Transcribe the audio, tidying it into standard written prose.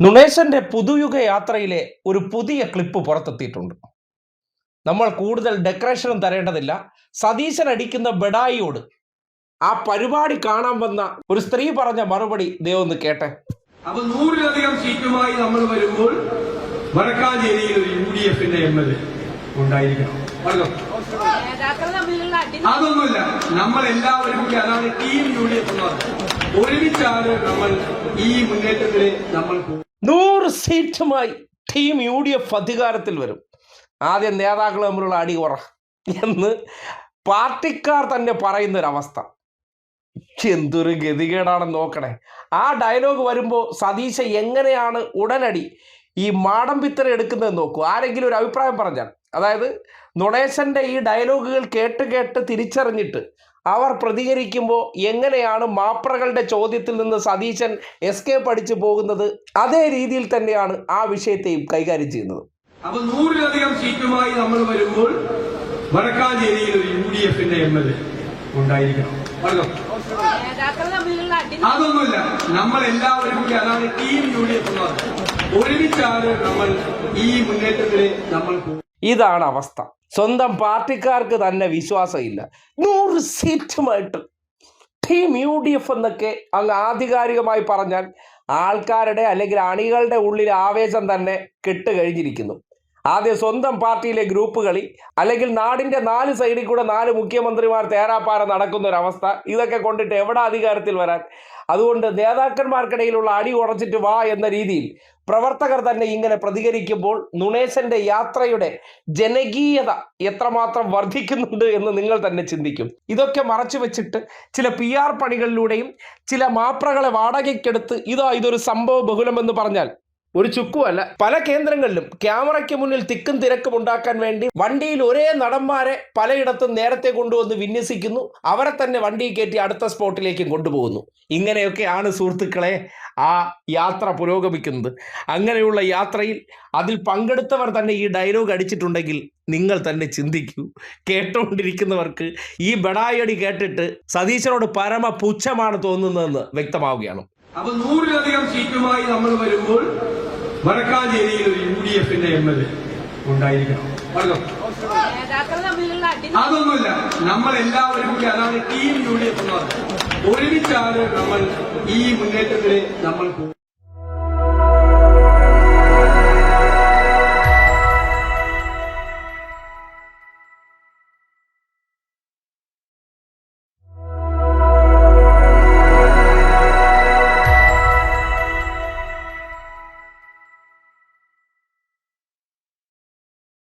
നുണേശന്റെ പുതുയുഗ യാത്രയിലെ ഒരു പുതിയ ക്ലിപ്പ് പുറത്തെത്തിയിട്ടുണ്ട്. നമ്മൾ കൂടുതൽ ഡെക്കറേഷനും തരേണ്ടതില്ല. സതീശൻ അടിക്കുന്ന ബെഡായിയോട് ആ പരിപാടി കാണാൻ വന്ന ഒരു സ്ത്രീ പറഞ്ഞ മറുപടി ദൈവം ഒന്ന് കേട്ടെ. അപ്പൊ 100-ലധികം സീറ്റുമായി നമ്മൾ വരുമ്പോൾ വടക്കാഞ്ചേരിയിൽ ഒരു UDF-ന്റെ MLA ഉണ്ടായിരിക്കണം. അതൊന്നുമില്ല, നമ്മൾ എല്ലാവരും കൂടി, അതാണ് ടീം UDF എന്ന് പറഞ്ഞത്. ഒരുമിച്ചാണ് നമ്മൾ ഈ മുന്നേറ്റത്തിന് നമ്മൾ 100 സീറ്റുമായി ടീം UDF അധികാരത്തിൽ വരും. ആദ്യം നേതാക്കൾ തമ്മിലുള്ള അടി കുറ എന്ന് പാർട്ടിക്കാർ തന്നെ പറയുന്നൊരവസ്ഥ. എന്തൊരു ഗതികേടാണെന്ന് നോക്കണേ. ആ ഡയലോഗ് വരുമ്പോൾ സതീശ എങ്ങനെയാണ് ഉടനടി ഈ മാടമ്പിത്തരം എടുക്കുന്നതെന്ന് നോക്കൂ. ആരെങ്കിലും ഒരു അഭിപ്രായം പറഞ്ഞാൽ, അതായത് നുണേശൻ്റെ ഈ ഡയലോഗുകൾ കേട്ട് തിരിച്ചറിഞ്ഞിട്ട് അവർ പ്രതികരിക്കുമ്പോൾ എങ്ങനെയാണ് മാപ്രകളുടെ ചോദ്യത്തിൽ നിന്ന് സതീശൻ എസ്കേപ്പ് അടിച്ചു പോകുന്നത്, അതേ രീതിയിൽ തന്നെയാണ് ആ വിഷയത്തെയും കൈകാര്യം ചെയ്യുന്നത്. അപ്പൊ 100-ലധികം സീറ്റുമായി നമ്മൾ വരുമ്പോൾ വടക്കാഞ്ചേരിയിൽ ഒരു UDF-ന്റെ MLA ഉണ്ടായിരിക്കണം. അതൊന്നുമില്ല, നമ്മൾ എല്ലാവരും കൂടി, അതാണ് ടീം UDF എന്ന് പറഞ്ഞത്. ഒരുമിച്ചാണ് നമ്മൾ ഈ മുന്നേറ്റത്തിന് നമ്മൾ. ഇതാണ് അവസ്ഥ. സ്വന്തം പാർട്ടിക്കാർക്ക് തന്നെ വിശ്വാസമില്ല. 100 സീറ്റുമായിട്ട് ടീം UDF എന്നൊക്കെ അങ്ങ് ആധികാരികമായി പറഞ്ഞാൽ ആൾക്കാരുടെ അല്ലെങ്കിൽ അണികളുടെ ഉള്ളിൽ ആവേശം തന്നെ കെട്ടുകഴിഞ്ഞിരിക്കുന്നു. ആദ്യം സ്വന്തം പാർട്ടിയിലെ ഗ്രൂപ്പ് കളി, അല്ലെങ്കിൽ നാടിൻ്റെ 4 സൈഡിൽ കൂടെ 4 മുഖ്യമന്ത്രിമാർ തേരാപ്പാറ നടക്കുന്നൊരവസ്ഥ. ഇതൊക്കെ കൊണ്ടിട്ട് എവിടെ അധികാരത്തിൽ വരാൻ? അതുകൊണ്ട് നേതാക്കന്മാർക്കിടയിലുള്ള അടി ഉറച്ചിട്ട് വാ എന്ന രീതിയിൽ പ്രവർത്തകർ തന്നെ ഇങ്ങനെ പ്രതികരിക്കുമ്പോൾ നുണേശന്റെ യാത്രയുടെ ജനകീയത എത്രമാത്രം വർദ്ധിക്കുന്നുണ്ട് എന്ന് നിങ്ങൾ തന്നെ ചിന്തിക്കും. ഇതൊക്കെ മറച്ചു വെച്ചിട്ട് ചില PR പണികളിലൂടെയും ചില മാപ്രകളെ വാടകയ്ക്കെടുത്ത് ഇതൊരു സംഭവ ബഹുലമെന്ന് പറഞ്ഞാൽ ഒരു ചുക്കുമല്ല. പല കേന്ദ്രങ്ങളിലും ക്യാമറയ്ക്ക് മുന്നിൽ തിക്കും തിരക്കും ഉണ്ടാക്കാൻ വേണ്ടി വണ്ടിയിൽ ഒരേ നടന്മാരെ പലയിടത്തും നേരത്തെ കൊണ്ടുവന്ന് വിന്യസിക്കുന്നു. അവരെ തന്നെ വണ്ടിയിൽ കയറ്റി അടുത്ത സ്പോട്ടിലേക്കും കൊണ്ടുപോകുന്നു. ഇങ്ങനെയൊക്കെയാണ് സുഹൃത്തുക്കളെ ആ യാത്ര പുരോഗമിക്കുന്നത്. അങ്ങനെയുള്ള യാത്രയിൽ അതിൽ പങ്കെടുത്തവർ തന്നെ ഈ ഡയലോഗ് അടിച്ചിട്ടുണ്ടെങ്കിൽ നിങ്ങൾ തന്നെ ചിന്തിക്കൂ. കേട്ടുകൊണ്ടിരിക്കുന്നവർക്ക് ഈ ബെടായടി കേട്ടിട്ട് സതീശനോട് പരമ പുച്ഛമാണ് തോന്നുന്നതെന്ന് വ്യക്തമാവുകയാണ്. അപ്പൊ 100-ലധികം സീറ്റുമായി നമ്മൾ വരുമ്പോൾ വടക്കാഞ്ചേരിയിൽ ഒരു UDF-ന്റെ MLA ഉണ്ടായിരിക്കണം. അതൊന്നുമില്ല, നമ്മൾ എല്ലാവരും കൂടി, അതാണ് ടീം UDF എന്ന് പറഞ്ഞത്. ഒരുമിച്ചാണ് നമ്മൾ ഈ മുന്നേറ്റത്തിന് നമ്മൾ